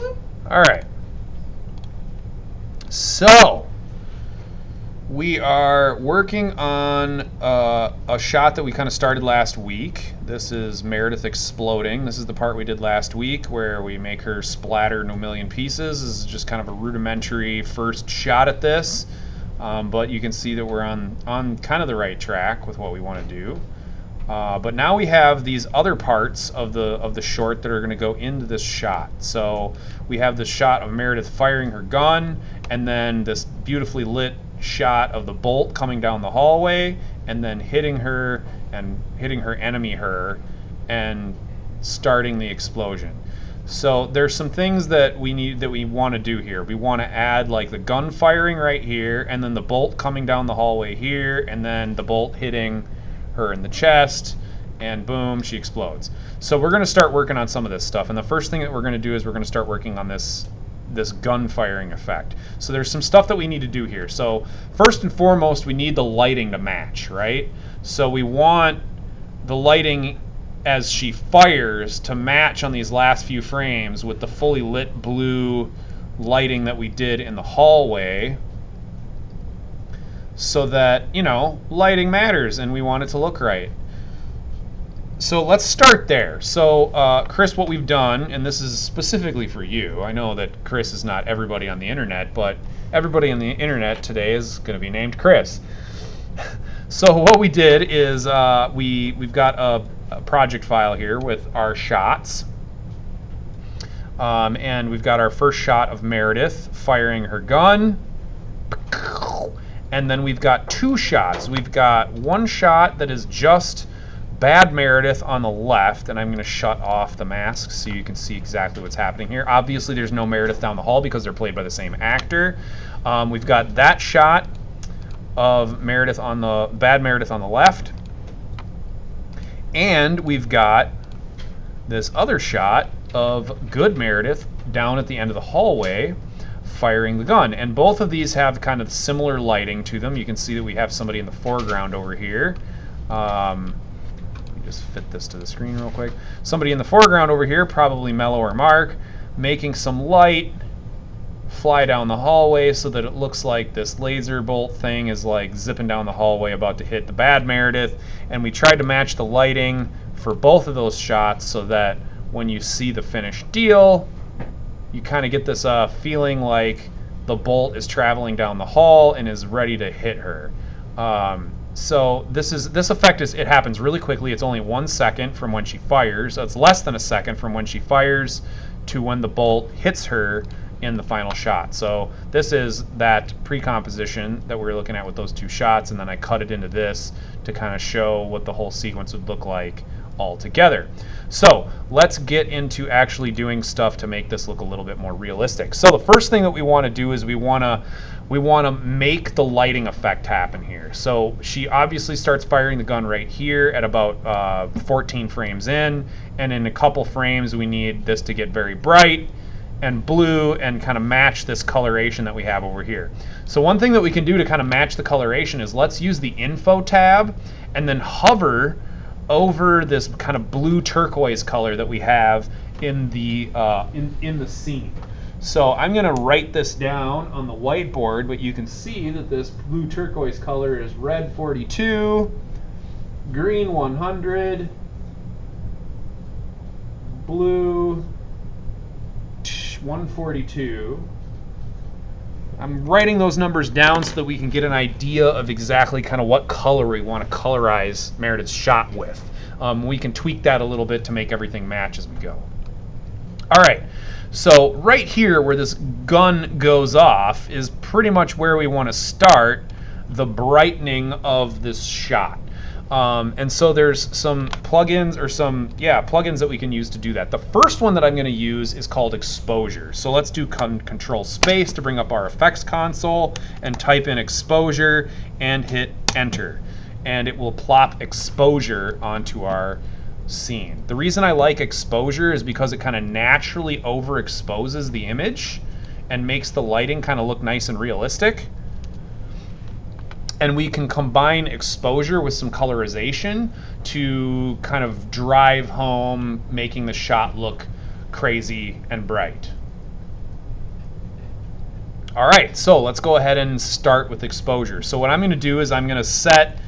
All right. So we are working on a shot that we kind of started last week. This is Meredith exploding. This is the part we did last week where we make her splatter into a million pieces. This is just kind of a rudimentary first shot at this, but you can see that we're on kind of the right track with what we want to do. But now we have these other parts of the short that are going to go into this shot. So we have the shot of Meredith firing her gun, and then this beautifully lit shot of the bolt coming down the hallway, and then hitting her enemy and starting the explosion. So there's some things that we want to do here. We want to add like the gun firing right here, and then the bolt coming down the hallway here, and then the bolt hitting her in the chest, and boom, she explodes. So we're going to start working on some of this stuff, and the first thing that we're going to do is we're going to start working on this gun firing effect. So there's some stuff that we need to do here. So first and foremost, we need the lighting to match, right? So we want the lighting as she fires to match on these last few frames with the fully lit blue lighting that we did in the hallway, so that, you know, lighting matters and we want it to look right. So let's start there. So Chris, what we've done, and this is specifically for you, I know that Chris is not everybody on the internet, but everybody on the internet today is going to be named Chris. So what we did is we've got a project file here with our shots, and we've got our first shot of Meredith firing her gun. And then we've got two shots. We've got one shot that is just Bad Meredith on the left, and I'm going to shut off the mask so you can see exactly what's happening here. Obviously, there's no Meredith down the hall because they're played by the same actor. We've got that shot of Bad Meredith on the left, and we've got this other shot of Good Meredith down at the end of the hallway, firing the gun. And both of these have kind of similar lighting to them. You can see that we have somebody in the foreground over here. Let me just fit this to the screen real quick. Somebody in the foreground over here, probably Mello or Mark, making some light fly down the hallway so that it looks like this laser bolt thing is like zipping down the hallway about to hit the Bad Meredith. And we tried to match the lighting for both of those shots so that when you see the finished deal, you kind of get this feeling like the bolt is traveling down the hall and is ready to hit her. So this effect it happens really quickly. It's only 1 second from when she fires. So it's less than a second from when she fires to when the bolt hits her in the final shot. So this is that pre-composition that we're looking at with those two shots, and then I cut it into this to kind of show what the whole sequence would look like all together. So let's get into actually doing stuff to make this look a little bit more realistic. So the first thing that we want to do is we want to make the lighting effect happen here. So she obviously starts firing the gun right here at about 14 frames in, and in a couple frames we need this to get very bright and blue and kind of match this coloration that we have over here. So one thing that we can do to kind of match the coloration is let's use the info tab and then hover over this kind of blue turquoise color that we have in the scene. So I'm going to write this down on the whiteboard, but you can see that this blue turquoise color is red 42, green 100, blue 142. I'm writing those numbers down so that we can get an idea of exactly kind of what color we want to colorize Meredith's shot with. We can tweak that a little bit to make everything match as we go. All right, so right here where this gun goes off is pretty much where we want to start the brightening of this shot. And so there's some plugins plugins that we can use to do that. The first one that I'm going to use is called exposure. So let's do control space to bring up our effects console and type in exposure and hit enter. And it will plop exposure onto our scene. The reason I like exposure is because it kind of naturally overexposes the image and makes the lighting kind of look nice and realistic. And we can combine exposure with some colorization to kind of drive home making the shot look crazy and bright. All right, so let's go ahead and start with exposure. So what I'm going to do is I'm going to set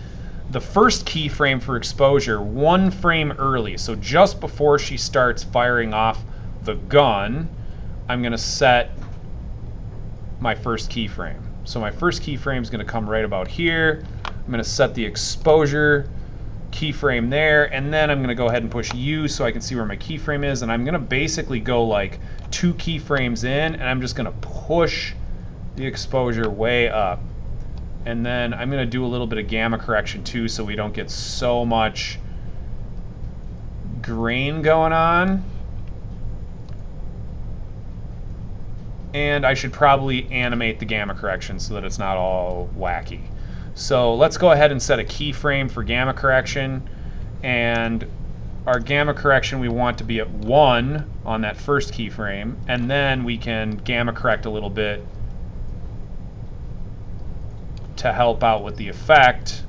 the first keyframe for exposure 1 frame early. So just before she starts firing off the gun, I'm going to set my first keyframe. So my first keyframe is going to come right about here. I'm going to set the exposure keyframe there, and then I'm going to go ahead and push U so I can see where my keyframe is, and I'm going to basically go like 2 keyframes in, and I'm just going to push the exposure way up. And then I'm going to do a little bit of gamma correction too so we don't get so much grain going on. And I should probably animate the gamma correction so that it's not all wacky. So let's go ahead and set a keyframe for gamma correction. And our gamma correction we want to be at 1 on that first keyframe. And then we can gamma correct a little bit to help out with the effect.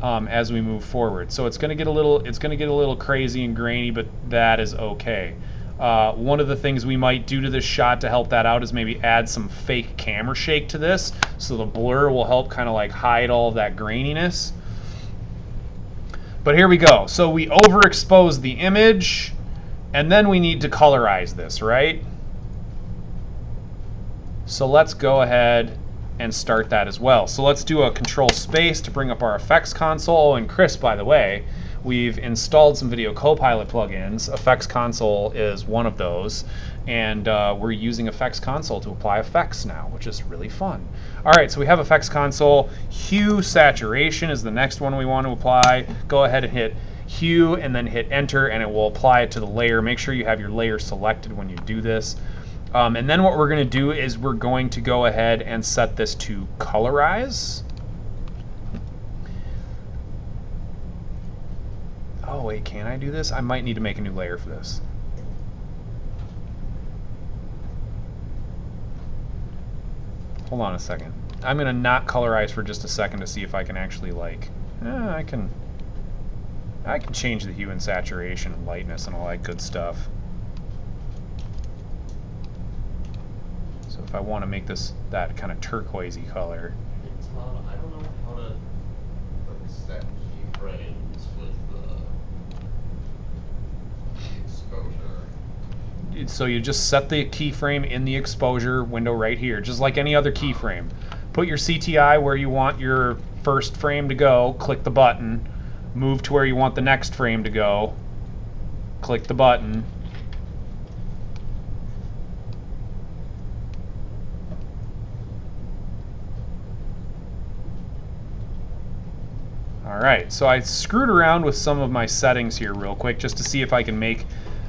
As we move forward. So it's going to get a little crazy and grainy, but that is okay. One of the things we might do to this shot to help that out is maybe add some fake camera shake to this, so the blur will help kind of like hide all of that graininess. But here we go. So we overexpose the image, and then we need to colorize this, right? So let's go ahead and start that as well. So let's do a control space to bring up our effects console. Oh, and Chris, by the way, we've installed some Video Copilot plugins. Effects Console is one of those, and we're using Effects Console to apply effects now, which is really fun. All right, so we have Effects Console. Hue saturation is the next one we want to apply. Go ahead and hit Hue and then hit Enter, and it will apply it to the layer. Make sure you have your layer selected when you do this. And then what we're going to do is we're going to go ahead and set this to colorize. Oh wait, can I do this? I might need to make a new layer for this. Hold on a second. I'm going to not colorize for just a second to see if I can actually like, I can change the hue and saturation and lightness and all that good stuff. If I want to make this that kind of turquoisey color. I don't know how to set keyframes with the exposure. So you just set the keyframe in the exposure window right here, just like any other keyframe. Put your CTI where you want your first frame to go, click the button, move to where you want the next frame to go, click the button. Alright, so I screwed around with some of my settings here real quick just to see if I can make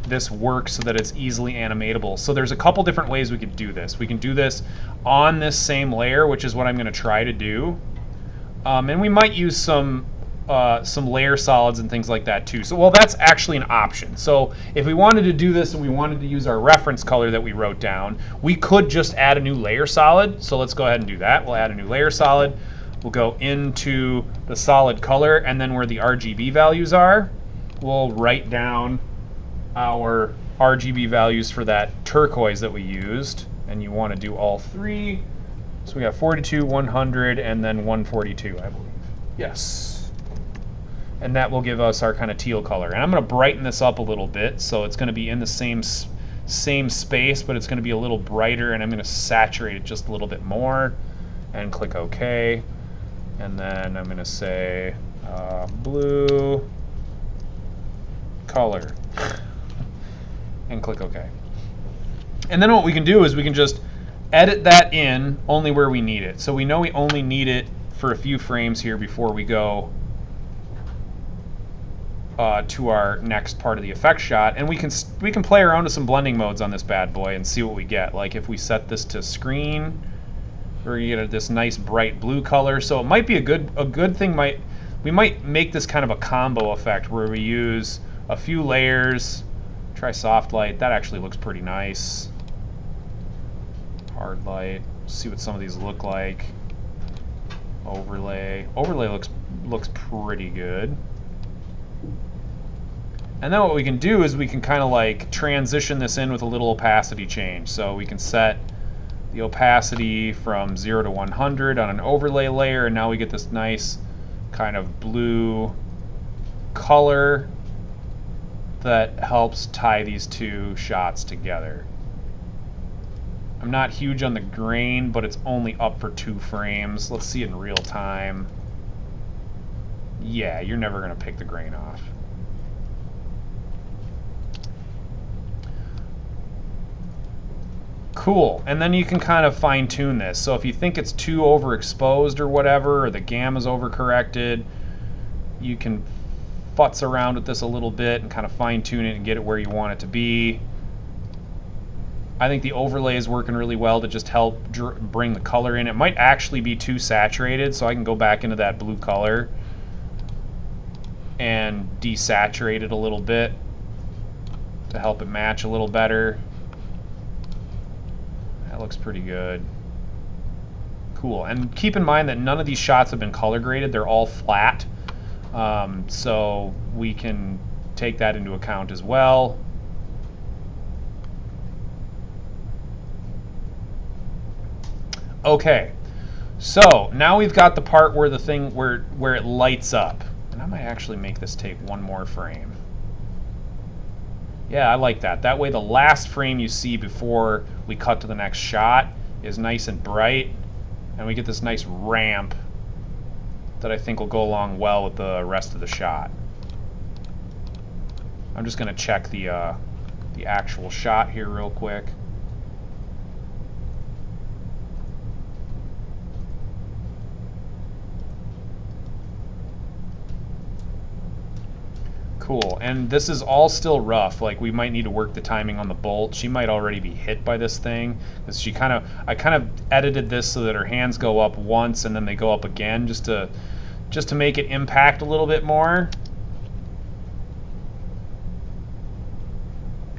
this work so that it's easily animatable. So there's a couple different ways we could do this. We can do this on this same layer, which is what I'm going to try to do. And we might use some layer solids and things like that too. So, well, that's actually an option. So if we wanted to do this and we wanted to use our reference color that we wrote down, we could just add a new layer solid. So let's go ahead and do that. We'll add a new layer solid. We'll go into the solid color, and then where the RGB values are, we'll write down our RGB values for that turquoise that we used. And you want to do all 3. So we got 42, 100, and then 142, I believe. Yes. And that will give us our kind of teal color. And I'm going to brighten this up a little bit, so it's going to be in the same space, but it's going to be a little brighter, and I'm going to saturate it just a little bit more, and click OK. And then I'm going to say blue color and click OK. And then what we can do is we can just edit that in only where we need it. So we know we only need it for a few frames here before we go to our next part of the effect shot. And we can play around with some blending modes on this bad boy and see what we get. Like if we set this to screen, or you get this nice bright blue color. So it might be a good thing. We might make this kind of a combo effect where we use a few layers. Try soft light. That actually looks pretty nice. Hard light. See what some of these look like. Overlay. Overlay looks pretty good. And then what we can do is we can kind of like transition this in with a little opacity change. So we can set the opacity from 0 to 100 on an overlay layer, and now we get this nice kind of blue color that helps tie these two shots together. I'm not huge on the grain, but it's only up for 2 frames. Let's see it in real time. Yeah, you're never going to pick the grain off. Cool, and then you can kind of fine tune this. So if you think it's too overexposed or whatever, or the gamma's overcorrected, you can futz around with this a little bit and kind of fine tune it and get it where you want it to be. I think the overlay is working really well to just help bring the color in. It might actually be too saturated, so I can go back into that blue color and desaturate it a little bit to help it match a little better. That looks pretty good. Cool. And keep in mind that none of these shots have been color graded. They're all flat. So we can take that into account as well. Okay. So now we've got the part where the thing where it lights up. And I might actually make this take one more frame. Yeah, I like that. That way the last frame you see before we cut to the next shot is nice and bright, and we get this nice ramp that I think will go along well with the rest of the shot. I'm just going to check the actual shot here real quick. Cool, and this is all still rough. Like, we might need to work the timing on the bolt. She might already be hit by this thing, because I kind of edited this so that her hands go up once and then they go up again, just to make it impact a little bit more.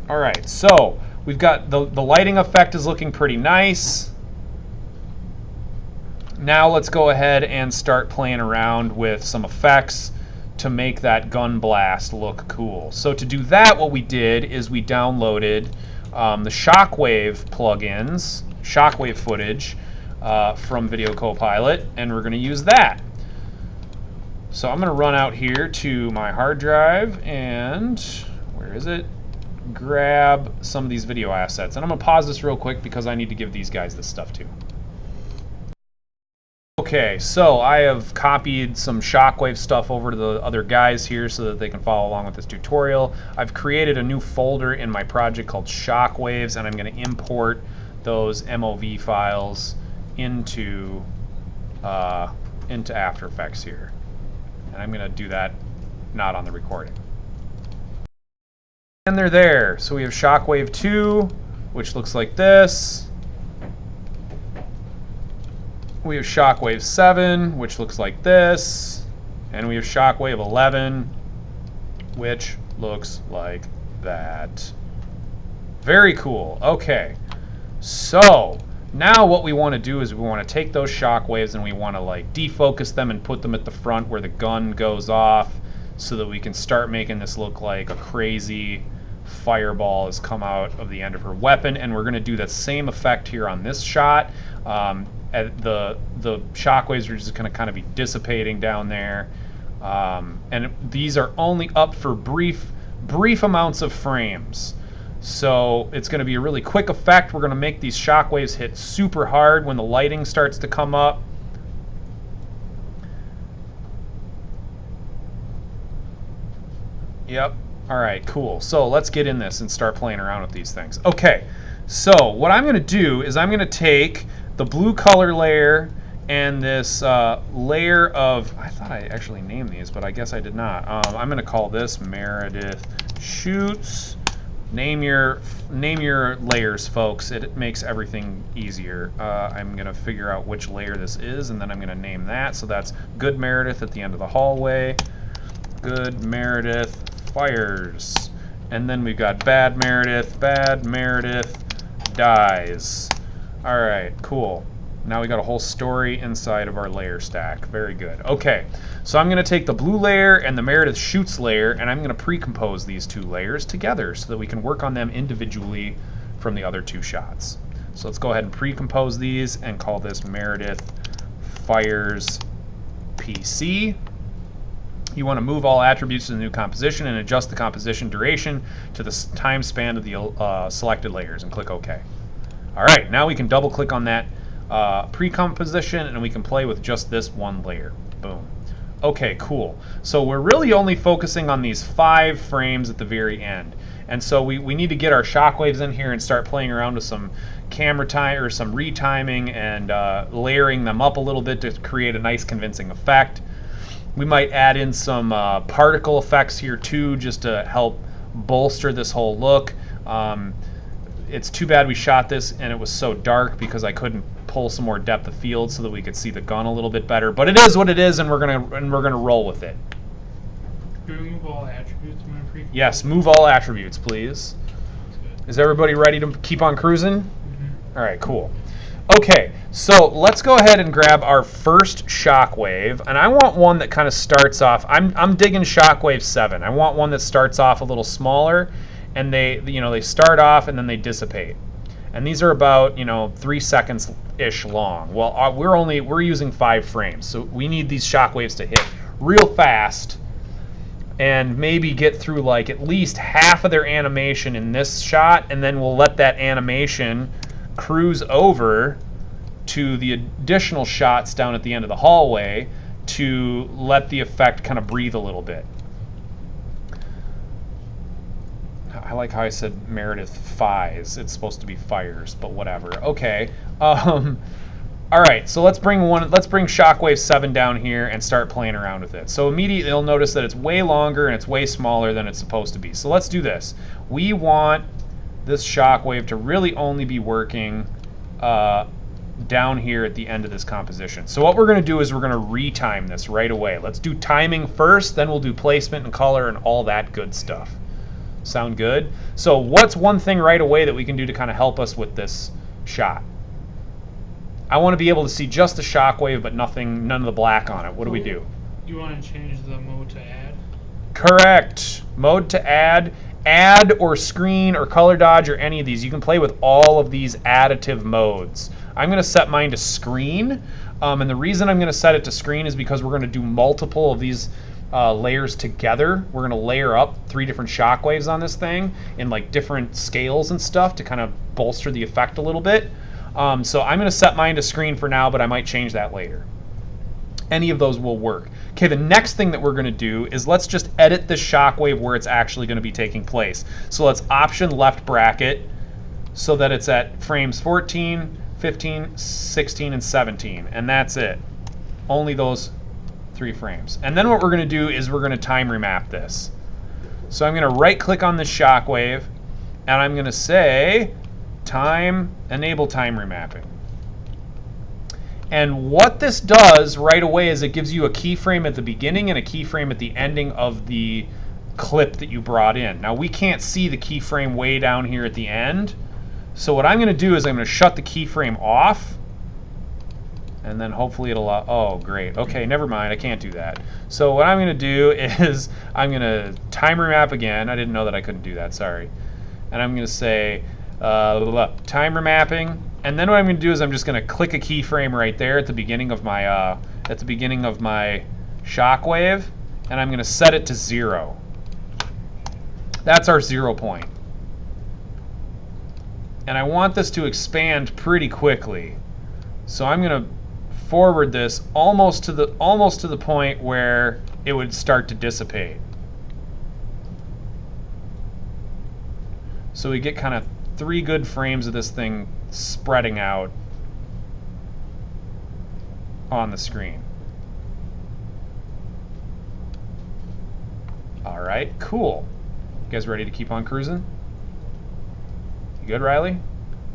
All right, so we've got the lighting effect is looking pretty nice. Now let's go ahead and start playing around with some effects to make that gun blast look cool. So to do that, what we did is we downloaded the Shockwave plugins, Shockwave footage from Video Copilot, and we're going to use that. So I'm going to run out here to my hard drive and, where is it? Grab some of these video assets. And I'm going to pause this real quick because I need to give these guys this stuff too. Okay, so I have copied some Shockwave stuff over to the other guys here so that they can follow along with this tutorial. I've created a new folder in my project called Shockwaves, and I'm going to import those MOV files into After Effects here. And I'm going to do that not on the recording. And they're there. So we have Shockwave 2, which looks like this. We have Shockwave 7, which looks like this, and we have Shockwave 11, which looks like that. Very cool. Okay, so now what we want to do is we want to take those shockwaves and we want to like defocus them and put them at the front where the gun goes off, so that we can start making this look like a crazy fireball has come out of the end of her weapon. And we're going to do that same effect here on this shot. The shockwaves are just going to kind of be dissipating down there, and these are only up for brief amounts of frames, so it's going to be a really quick effect. We're going to make these shockwaves hit super hard when the lighting starts to come up. Yep. Alright, cool. So let's get in this and start playing around with these things. Okay, so what I'm going to do is I'm going to take the blue color layer and this layer of, I thought I actually named these, but I guess I did not. I'm going to call this Meredith Shoots. Name your layers, folks. It makes everything easier. I'm going to figure out which layer this is, and then I'm going to name that. So that's Good Meredith at the end of the hallway. Good Meredith fires. And then we've got Bad Meredith dies. Alright, cool. Now we got a whole story inside of our layer stack. Very good. Okay, so I'm going to take the blue layer and the Meredith Shoots layer, and I'm going to pre-compose these two layers together so that we can work on them individually from the other two shots. So let's go ahead and pre-compose these and call this Meredith Fires PC. You want to move all attributes to the new composition and adjust the composition duration to the time span of the selected layers, and click OK. All right, now we can double click on that pre-composition and we can play with just this one layer. Boom. Okay, cool. So we're really only focusing on these 5 frames at the very end. And so we need to get our shockwaves in here and start playing around with some camera time or some retiming and layering them up a little bit to create a nice convincing effect. We might add in some particle effects here too, just to help bolster this whole look. It's too bad we shot this and it was so dark because I couldn't pull some more depth of field so that we could see the gun a little bit better. But it is what it is, and we're gonna roll with it. Do we move all attributes when we Yes, move all attributes, please. Is everybody ready to keep on cruising? Mm-hmm. All right, cool. Okay, so let's go ahead and grab our first shockwave, and I want one that kind of starts off. I'm digging shockwave 7. I want one that starts off a little smaller, and they start off and then they dissipate. And these are about 3 seconds ish long. Well, we're using 5 frames, so we need these shockwaves to hit real fast and maybe get through like at least half of their animation in this shot, and then we'll let that animation cruise over to the additional shots down at the end of the hallway to let the effect kind of breathe a little bit. I like how I said Meredith Fies. It's supposed to be fires, but whatever. Okay. All right, so let's bring Shockwave 7 down here and start playing around with it. So immediately you'll notice that it's way longer and it's way smaller than it's supposed to be. So let's do this. We want this Shockwave to really only be working down here at the end of this composition. So what we're going to do is we're going to retime this right away. Let's do timing first, then we'll do placement and color and all that good stuff. Sound good? So what's one thing right away that we can do to kind of help us with this shot? I want to be able to see just the shockwave, but none of the black on it. What do we do? You want to change the mode to add? Correct. Mode to add or screen or color dodge or any of these. You can play with all of these additive modes. I'm going to set mine to screen, and the reason I'm going to set it to screen is because we're going to do multiple of these layers together. We're going to layer up 3 different shockwaves on this thing in like different scales and stuff to kind of bolster the effect a little bit. So I'm going to set mine to screen for now, but I might change that later. Any of those will work. Okay, the next thing that we're going to do is let's just edit the shockwave where it's actually going to be taking place. So let's option left bracket so that it's at frames 14, 15, 16, and 17. And that's it. Only those 3 frames. And then what we're going to do is we're going to time remap this. So I'm going to right click on the shockwave and I'm going to say enable time remapping. And what this does right away is it gives you a keyframe at the beginning and a keyframe at the ending of the clip that you brought in. Now we can't see the keyframe way down here at the end. So what I'm going to do is I'm going to shut the keyframe off. And then hopefully it'll, oh great, okay, never mind, I can't do that. So what I'm going to do is I'm going to time remap again. I didn't know that I couldn't do that, sorry. And I'm going to say time remapping, and then what I'm going to do is I'm just going to click a keyframe right there at the beginning of my shockwave, and I'm going to set it to 0. That's our 0 point. And I want this to expand pretty quickly, so I'm going to forward this almost to the point where it would start to dissipate. So we get kind of 3 good frames of this thing spreading out on the screen. All right, cool. You guys ready to keep on cruising? You good, Riley?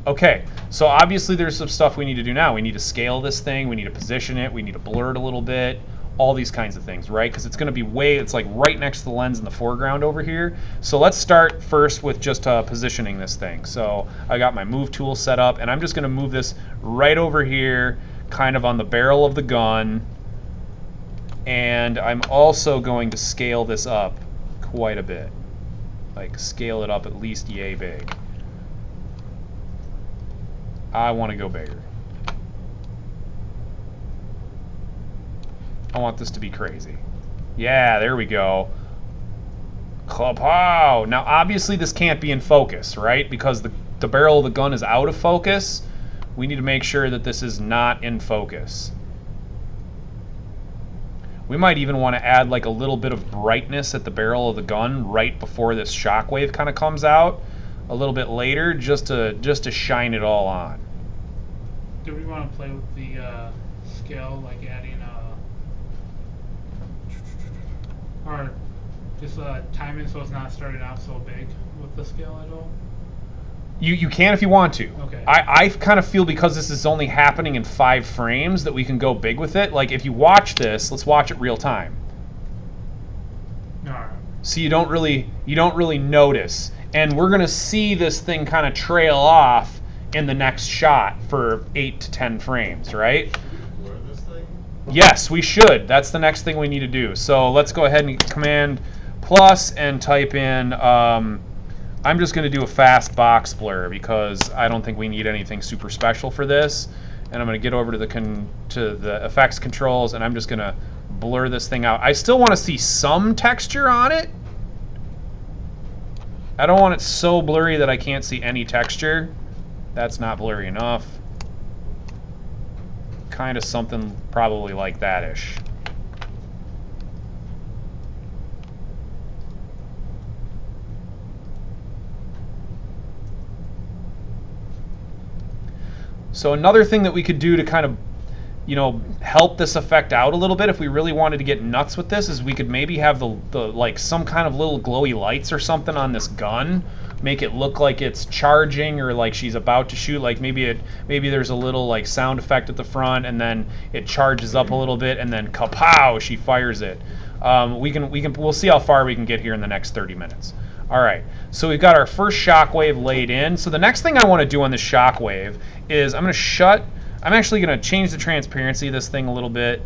Okay, so obviously there's some stuff we need to do now. We need to scale this thing, we need to position it, we need to blur it a little bit. all these kinds of things, right? Because it's going to be it's like right next to the lens in the foreground over here. So let's start first with just positioning this thing. So I got my move tool set up, and I'm just going to move this right over here, kind of on the barrel of the gun. And I'm also going to scale this up quite a bit. Like scale it up at least yay big. I want to go bigger. I want this to be crazy. Yeah, there we go. Kapow! Now, obviously, this can't be in focus, right? Because the barrel of the gun is out of focus. We need to make sure that this is not in focus. We might even want to add like a little bit of brightness at the barrel of the gun right before this shockwave kind of comes out. A little bit later, just to shine it all on. Do we want to play with the scale, like adding or just time it so it's not starting out so big with the scale at all? You can if you want to. Okay. I kind of feel because this is only happening in 5 frames that we can go big with it. Like if you watch this, let's watch it real time. All right. So you don't really notice, and we're gonna see this thing kind of trail off in the next shot for 8 to 10 frames, right? Blur this thing? Yes, we should. That's the next thing we need to do. So let's go ahead and Command plus and type in. I'm just going to do a fast box blur because I don't think we need anything super special for this. And I'm going to get over to the effects controls, and I'm just going to blur this thing out. I still want to see some texture on it. I don't want it so blurry that I can't see any texture. That's not blurry enough. Kind of something probably like that-ish. So another thing that we could do to kind of, help this effect out a little bit if we really wanted to get nuts with this is we could maybe have the like some kind of little glowy lights or something on this gun, make it look like it's charging or like she's about to shoot. Like maybe there's a little like sound effect at the front, and then it charges up a little bit, and then kapow, she fires it. We'll see how far we can get here in the next 30 minutes. All right, so we've got our first shockwave laid in. So the next thing I want to do on this shockwave is I'm actually going to change the transparency of this thing a little bit.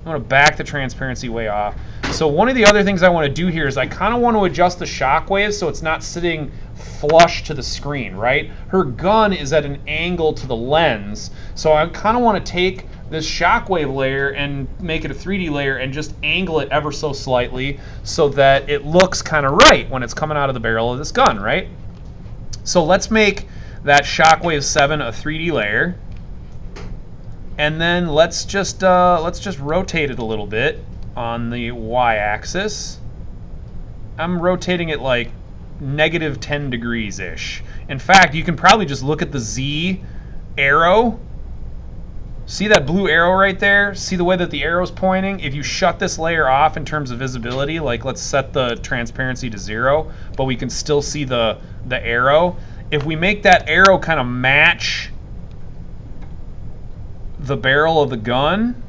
I'm going to back the transparency way off. So one of the other things I want to do here is I kind of want to adjust the shockwave so it's not sitting flush to the screen, right? Her gun is at an angle to the lens, so I kind of want to take this shockwave layer and make it a 3D layer and just angle it ever so slightly so that it looks kind of right when it's coming out of the barrel of this gun, right? So let's make that shockwave 7 a 3D layer, and then let's just rotate it a little bit on the y-axis. I'm rotating it like negative 10 degrees ish. In fact, you can probably just look at the Z arrow. See that blue arrow right there? See the way that the arrow's pointing? If you shut this layer off in terms of visibility, like let's set the transparency to 0, but we can still see the arrow. If we make that arrow kind of match the barrel of the gun,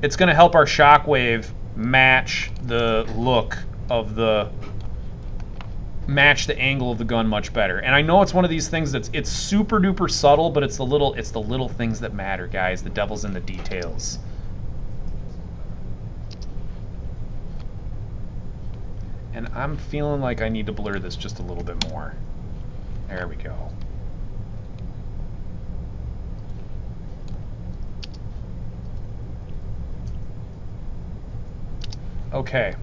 it's going to help our shockwave match the look of match the angle of the gun much better. And I know it's one of these things it's super duper subtle, but it's the little things that matter, guys. The devil's in the details. And I'm feeling like I need to blur this just a little bit more. There we go. Okay.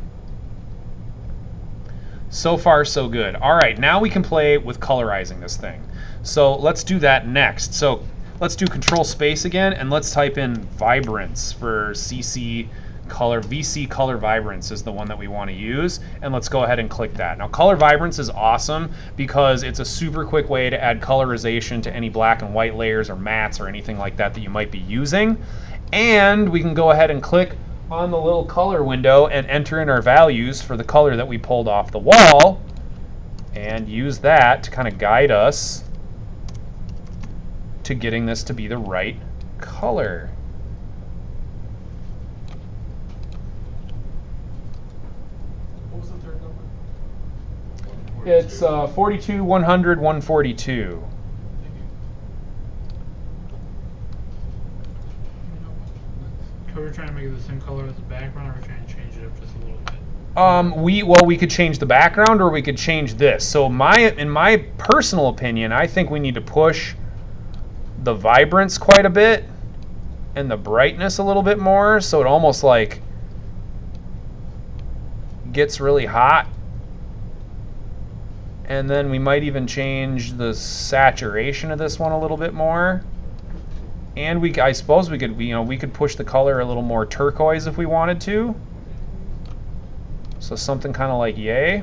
So far, so good. All right, now we can play with colorizing this thing. So let's do that next. So let's do Control Space again, and let's type in Vibrance for CC Color. VC Color Vibrance is the one that we want to use, and let's go ahead and click that. Now, Color Vibrance is awesome because it's a super quick way to add colorization to any black and white layers or mattes or anything like that that you might be using. And we can go ahead and click on the little color window and enter in our values for the color that we pulled off the wall, and use that to kind of guide us to getting this to be the right color. It's 42, 100, 142. Are we trying to make it the same color as the background, or are we trying to change it up just a little bit? We could change the background, or we could change this. So in my personal opinion, I think we need to push the vibrance quite a bit and the brightness a little bit more, so it almost like gets really hot. And then we might even change the saturation of this one a little bit more. And I suppose we could push the color a little more turquoise if we wanted to. So something kind of like yay.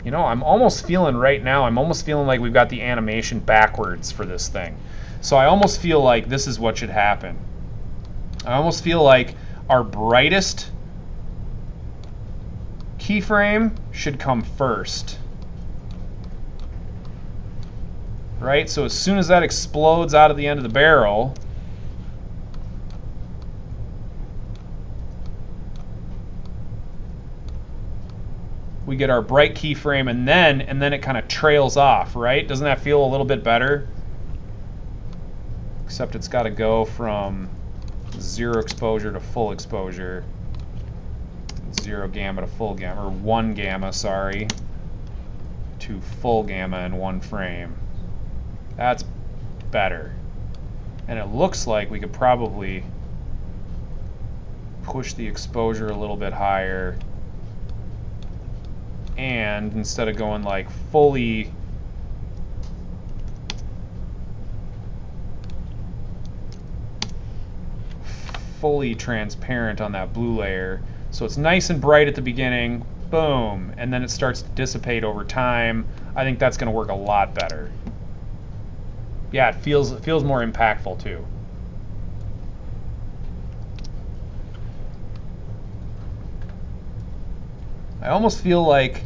You know, I'm almost feeling like we've got the animation backwards for this thing. So I almost feel like this is what should happen. I almost feel like our brightest keyframe should come first. Right? So as soon as that explodes out of the end of the barrel, we get our bright keyframe, and then it kind of trails off, right? Doesn't that feel a little bit better? Except it's got to go from 0 exposure to full exposure. 0 gamma to full gamma, or 1 gamma, sorry, to full gamma in 1 frame. That's better. And it looks like we could probably push the exposure a little bit higher. And instead of going like fully transparent on that blue layer, so it's nice and bright at the beginning, boom, and then it starts to dissipate over time. I think that's going to work a lot better. Yeah, it feels more impactful too. I almost feel like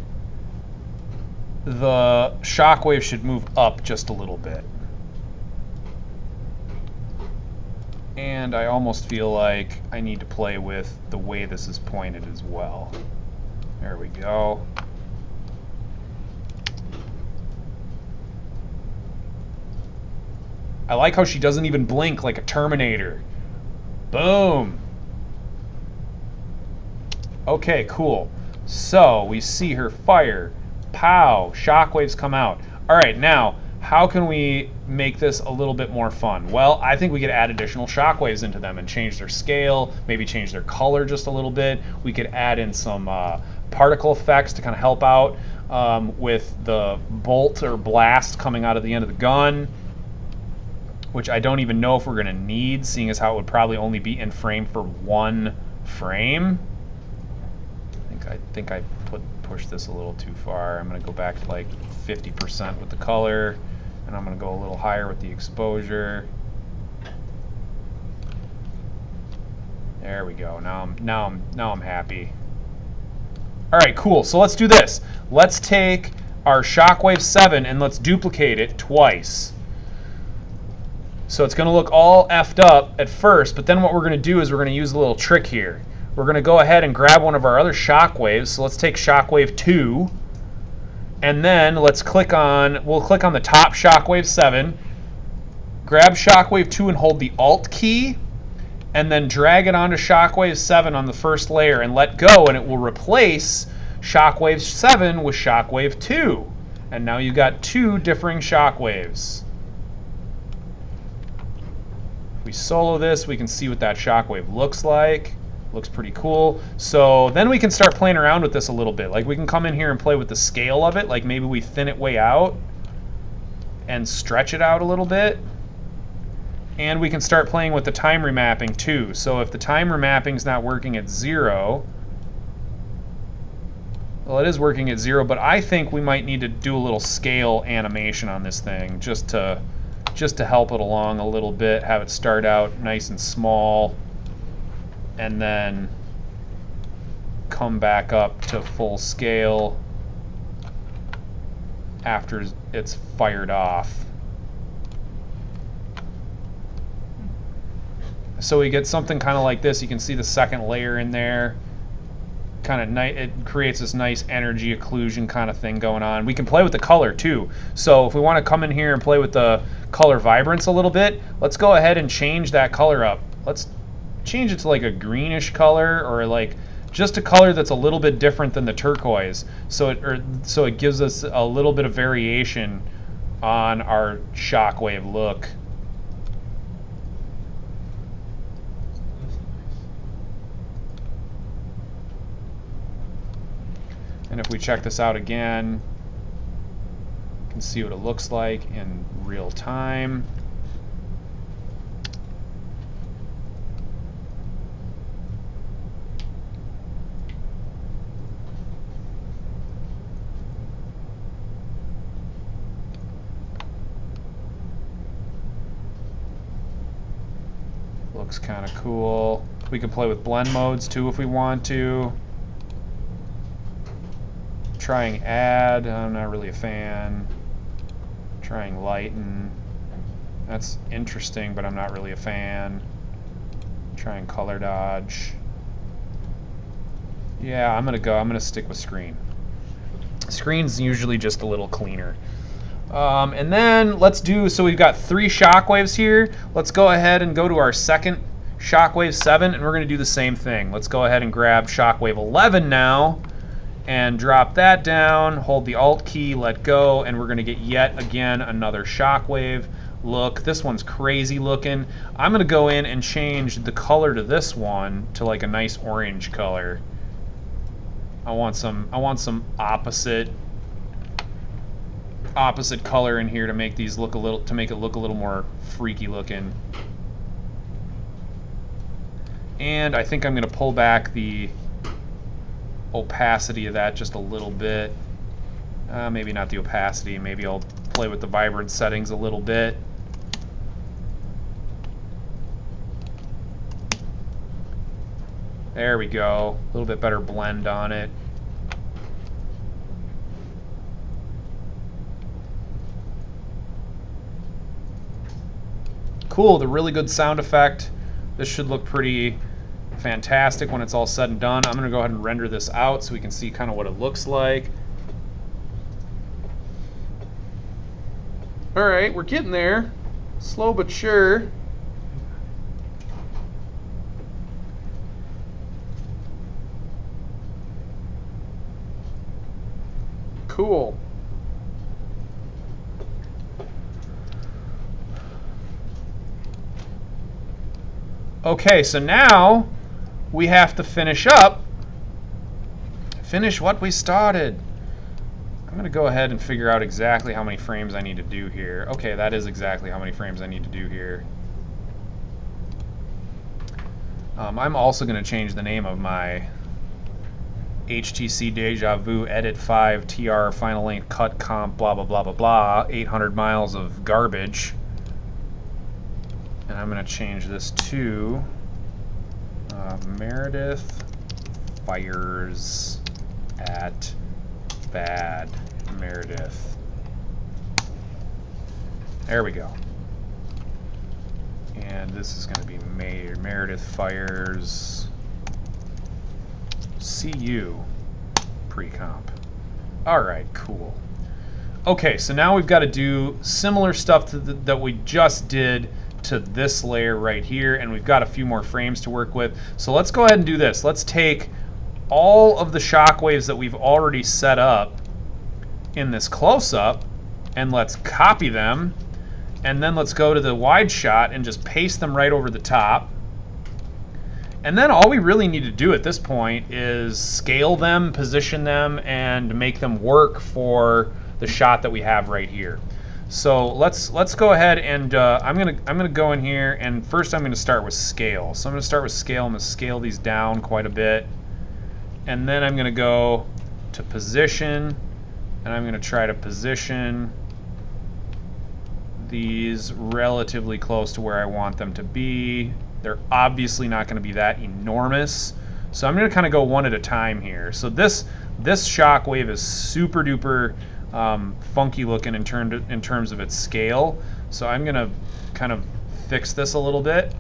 the shockwave should move up just a little bit. And I almost feel like I need to play with the way this is pointed as well. There we go. I like how she doesn't even blink like a Terminator. Boom. Okay, cool. So we see her fire. Pow. Shockwaves come out. All right, now, how can we make this a little bit more fun? Well, I think we could add additional shockwaves into them and change their scale, maybe change their color just a little bit. We could add in some particle effects to kind of help out with the bolt or blast coming out of the end of the gun, which I don't even know if we're going to need, seeing as how it would probably only be in frame for 1 frame. I think I pushed this a little too far. I'm going to go back to like 50% with the color, and I'm going to go a little higher with the exposure. There we go. Now I'm happy. All right, cool. So let's do this. Let's take our Shockwave 7 and let's duplicate it twice. So it's going to look all effed up at first, but then what we're going to do is we're going to use a little trick here. We're going to go ahead and grab one of our other shockwaves. So let's take Shockwave 2, and then we'll click on the top Shockwave 7, grab Shockwave 2 and hold the Alt key, and then drag it onto Shockwave 7 on the first layer and let go, and it will replace Shockwave 7 with Shockwave 2. And now you've got 2 differing shockwaves. If we solo this, we can see what that shockwave looks like. Looks pretty cool. So then we can start playing around with this a little bit. Like we can come in here and play with the scale of it. Like maybe we thin it way out and stretch it out a little bit. And we can start playing with the time remapping too. So if the time remapping is not working at 0, well, it is working at 0, but I think we might need to do a little scale animation on this thing just to help it along a little bit, have it start out nice and small, and then come back up to full scale after it's fired off. So we get something kind of like this. You can see the second layer in there. it creates this nice energy occlusion kind of thing going on. We can play with the color too. So if we want to come in here and play with the color vibrance a little bit, let's go ahead and change that color up. Let's change it to like a greenish color, or like just a color that's a little bit different than the turquoise. So it gives us a little bit of variation on our shockwave look. And if we check this out again, you can see what it looks like in real time. Looks kind of cool. We can play with blend modes too if we want to. Trying add, I'm not really a fan. Trying lighten, that's interesting, but I'm not really a fan. Trying color dodge. Yeah, I'm gonna stick with screen. Screen's usually just a little cleaner. And then let's do, so we've got 3 shockwaves here. Let's go ahead and go to our second shockwave 7, and we're gonna do the same thing. Let's go ahead and grab shockwave 11 now, and drop that down, hold the Alt key, let go, and we're going to get yet again another shockwave look. This one's crazy looking. I'm going to go in and change the color to this one to like a nice orange color. I want some opposite color in here to make these look make it look a little more freaky looking. And I think I'm going to pull back the opacity of that just a little bit. Maybe not the opacity, maybe I'll play with the vibrance settings a little bit. There we go, a little bit better blend on it. Cool, the really good sound effect. This should look pretty fantastic when it's all said and done. I'm going to go ahead and render this out so we can see kind of what it looks like. Alright, we're getting there. Slow but sure. Cool. Okay, so now we have to finish what we started. I'm going to go ahead and figure out exactly how many frames I need to do here. Okay, that is exactly how many frames I need to do here. I'm also going to change the name of my HTC Deja Vu Edit 5 TR Final Length Cut Comp blah blah blah blah blah 800 miles of garbage. And I'm going to change this to Meredith fires at Bad Meredith. There we go. And this is going to be Meredith fires CU pre-comp. Alright, cool. Okay, so now we've got to do similar stuff to that we just did to this layer right here, and we've got a few more frames to work with. So let's go ahead and do this. Let's take all of the shockwaves that we've already set up in this close-up, and let's copy them, and then let's go to the wide shot and just paste them right over the top. And then all we really need to do at this point is scale them, position them, and make them work for the shot that we have right here. So let's go ahead and I'm gonna go in here, and first I'm gonna start with scale. So I'm gonna start with scale. I'm gonna scale these down quite a bit, and then I'm gonna go to position, and I'm gonna try to position these relatively close to where I want them to be. They're obviously not going to be that enormous, so I'm going to kind of go one at a time here. So this shockwave is super duper funky looking in terms of its scale. So I'm going to kind of fix this a little bit.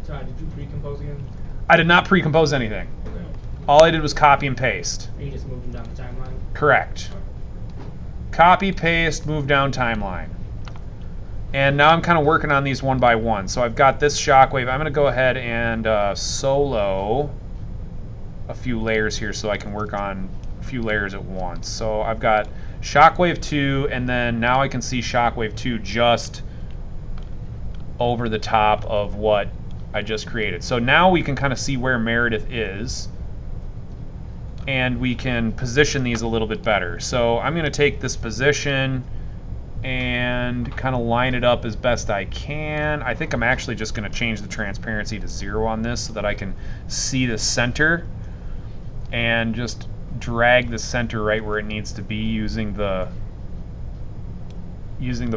Todd, did you pre-compose again? I did not pre-compose anything. Okay. All I did was copy and paste. And you just moved them down the timeline? Correct. Copy, paste, move down timeline. And now I'm kind of working on these one by one. So I've got this shockwave. I'm going to go ahead and solo a few layers here so I can work on a few layers at once. So I've got shockwave 2, and then now I can see shockwave 2 just over the top of what I just created. So now we can kind of see where Meredith is, and we can position these a little bit better. So I'm going to take this position and kind of line it up as best I can. I think I'm actually just going to change the transparency to 0 on this so that I can see the center, and just drag the center right where it needs to be using the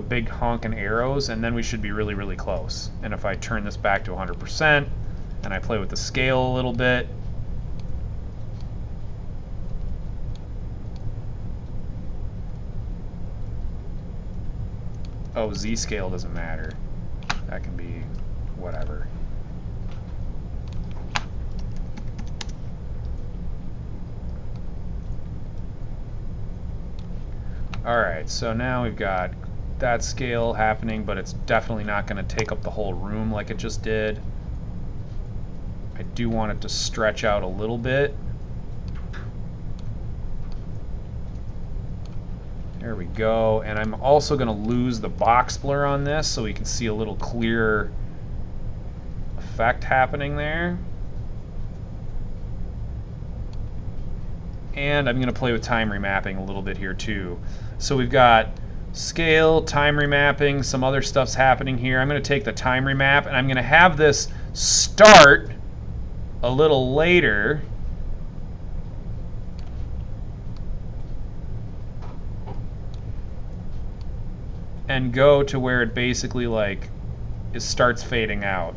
big honking arrows, and then we should be really, really close. And if I turn this back to 100% and I play with the scale a little bit, oh, Z scale doesn't matter. That can be whatever. Alright, so now we've got that scale happening, but it's definitely not going to take up the whole room like it just did. I do want it to stretch out a little bit. There we go. And I'm also going to lose the box blur on this so we can see a little clearer effect happening there. And I'm going to play with time remapping a little bit here too. So we've got scale, time remapping, some other stuff's happening here. I'm going to take the time remap, and I'm going to have this start a little later. And go to where it basically like it starts fading out.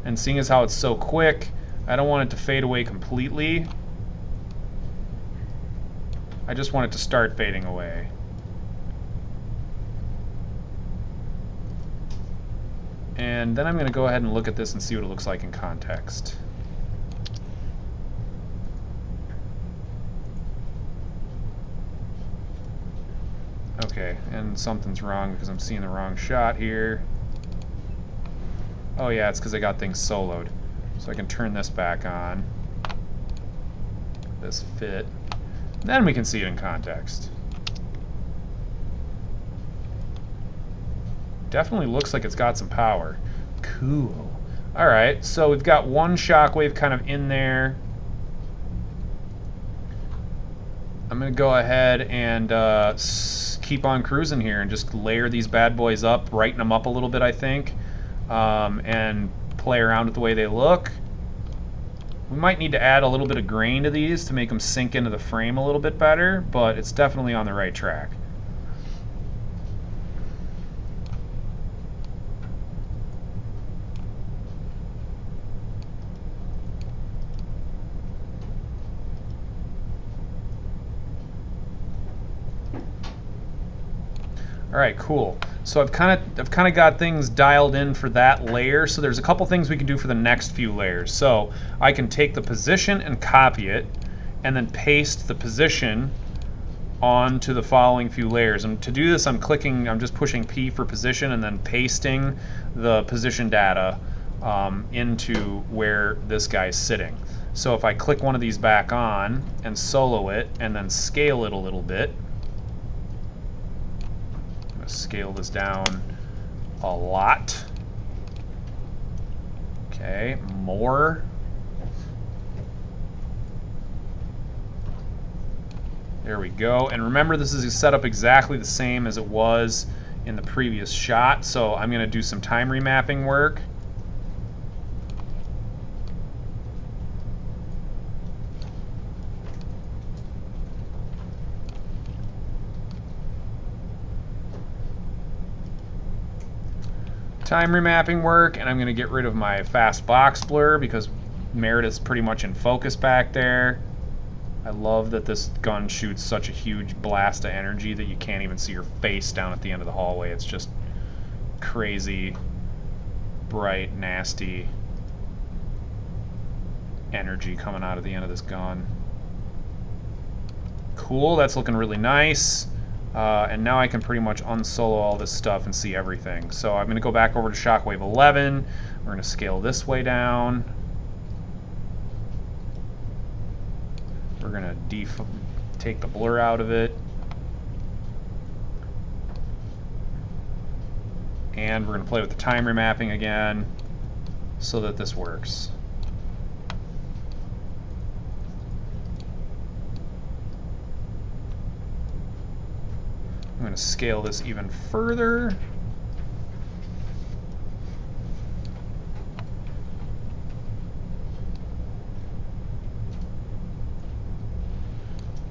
And seeing as how it's so quick, I don't want it to fade away completely. I just want it to start fading away. And then I'm going to go ahead and look at this and see what it looks like in context. Okay, and something's wrong because I'm seeing the wrong shot here. Oh yeah, it's because I got things soloed. So I can turn this back on. This fit. Then we can see it in context. Definitely looks like it's got some power. Cool. Alright, so we've got one shockwave kind of in there. I'm going to go ahead and keep on cruising here and just layer these bad boys up, brighten them up a little bit, I think, and play around with the way they look. We might need to add a little bit of grain to these to make them sink into the frame a little bit better, but it's definitely on the right track. All right, cool. So I've kind of got things dialed in for that layer. So there's a couple things we can do for the next few layers. So I can take the position and copy it, and then paste the position onto the following few layers. And to do this, I'm just pushing P for position, and then pasting the position data into where this guy's sitting. So if I click one of these back on and solo it, and then scale it a little bit. Scale this down a lot. Okay, more. There we go. And remember, this is set up exactly the same as it was in the previous shot. So I'm going to do some time remapping work. Time remapping work, and I'm going to get rid of my fast box blur because Meredith's pretty much in focus back there. I love that this gun shoots such a huge blast of energy that you can't even see your face down at the end of the hallway. It's just crazy, bright, nasty energy coming out of the end of this gun. Cool, that's looking really nice. And now I can pretty much unsolo all this stuff and see everything. So I'm going to go back over to Shockwave 11. We're going to scale this way down. We're going to take the blur out of it. And we're going to play with the time remapping again so that this works. I'm going to scale this even further.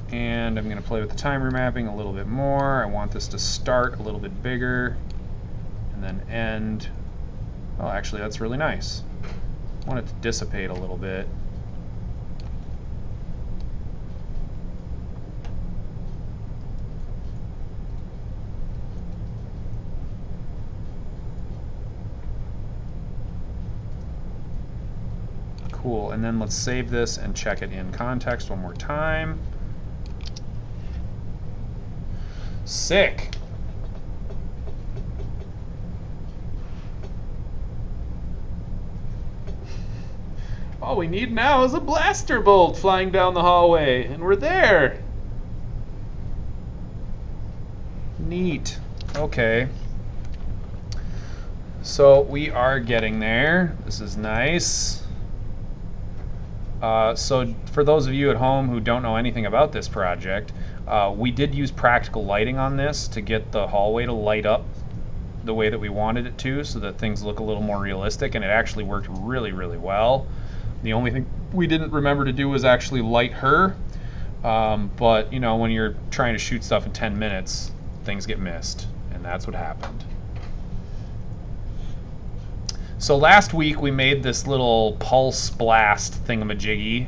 And I'm going to play with the time remapping a little bit more. I want this to start a little bit bigger and then end. Oh, actually, that's really nice. I want it to dissipate a little bit. Cool, and then let's save this and check it in context one more time. Sick. All we need now is a blaster bolt flying down the hallway, and we're there. Neat. Okay. So we are getting there. This is nice. So for those of you at home who don't know anything about this project, we did use practical lighting on this to get the hallway to light up the way that we wanted it to, so that things look a little more realistic, and it actually worked really, really well. The only thing we didn't remember to do was actually light her, but you know, when you're trying to shoot stuff in 10 minutes, things get missed, and that's what happened. So last week we made this little pulse blast thingamajiggy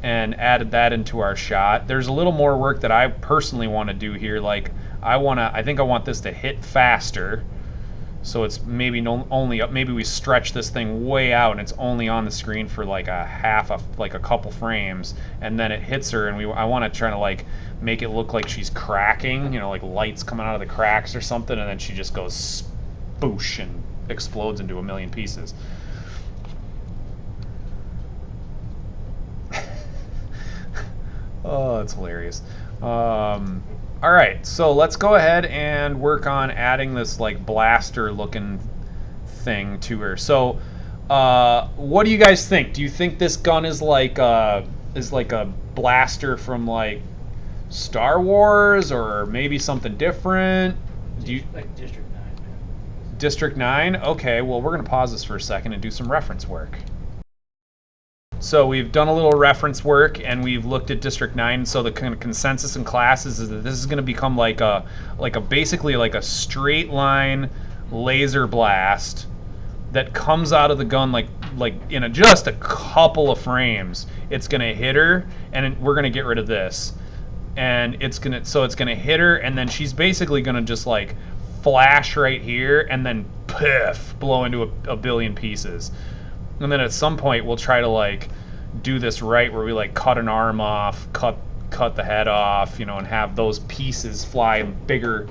and added that into our shot. There's a little more work that I personally want to do here. Like I think I want this to hit faster. So it's maybe maybe we stretch this thing way out and it's only on the screen for like a couple frames, and then it hits her, and I want to try to like make it look like she's cracking, you know, like lights coming out of the cracks or something, and then she just goes spoosh and explodes into a million pieces. Oh, that's hilarious. All right, so let's go ahead and work on adding this like blaster looking thing to her. So what do you guys think? Do you think this gun is like a blaster from like Star Wars, or maybe something different? Do you like District 9, man. District 9? Okay, well, we're going to pause this for a second and do some reference work. So we've done a little reference work, and we've looked at District 9. So the kind of consensus in classes is that this is going to become basically like a straight line laser blast that comes out of the gun like in just a couple of frames. It's going to hit her, and we're going to get rid of this. And it's going to hit her, and then she's basically going to just like flash right here, and then piff, blow into a billion pieces. And then at some point we'll try to like do this right, where we like cut an arm off, cut the head off, you know, and have those pieces fly in bigger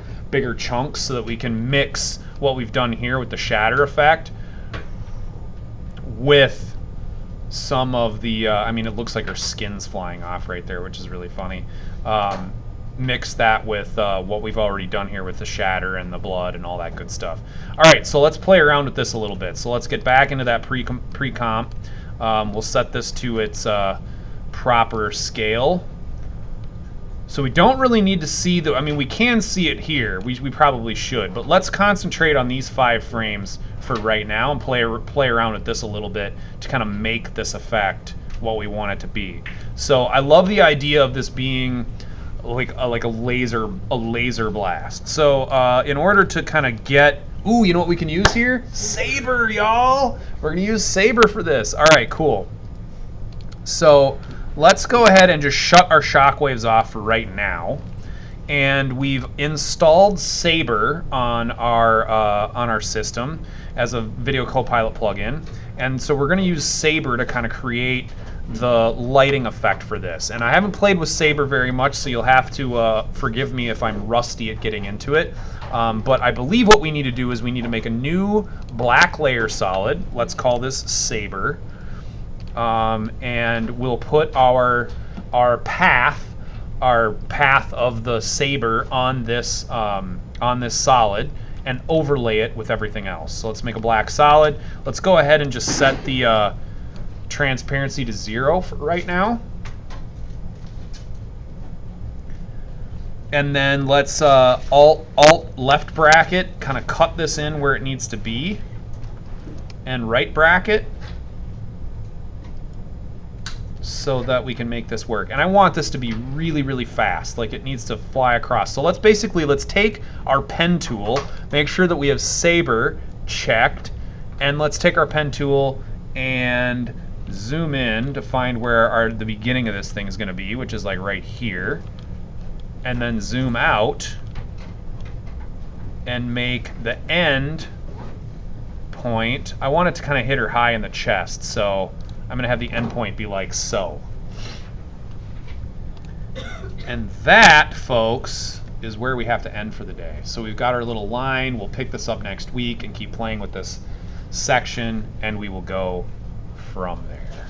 chunks, so that we can mix what we've done here with the shatter effect with some of the I mean, it looks like her skin's flying off right there, which is really funny. Mix that with what we've already done here with the shatter and the blood and all that good stuff. All right, so let's play around with this a little bit. So let's get back into that pre-comp. We'll set this to its proper scale. So we don't really need to see I mean, we can see it here. We probably should, but let's concentrate on these 5 frames for right now and play around with this a little bit to kind of make this effect what we want it to be. So I love the idea of this being like a laser blast. So in order to kind of get, ooh, you know what we can use here? Saber, y'all. We're gonna use Saber for this. All right, cool. So let's go ahead and just shut our shockwaves off for right now. And we've installed Saber on our system as a Video Copilot plugin. And so we're going to use Saber to kind of create the lighting effect for this. And I haven't played with Saber very much, so you'll have to forgive me if I'm rusty at getting into it. But I believe what we need to do is we need to make a new black layer solid. Let's call this Saber. And we'll put our path of the Saber on this solid and overlay it with everything else. So let's make a black solid. Let's go ahead and just set the transparency to 0 for right now. And then let's alt left bracket, kind of cut this in where it needs to be, and right bracket, so that we can make this work. And I want this to be really, really fast. Like, it needs to fly across. So let's take our pen tool, make sure that we have Saber checked, and let's take our pen tool and zoom in to find where the beginning of this thing is going to be, which is like right here. And then zoom out and make the end point. I want it to kind of hit her high in the chest, so I'm going to have the end point be like so. And that, folks, is where we have to end for the day. So we've got our little line. We'll pick this up next week and keep playing with this section, and we will go from there.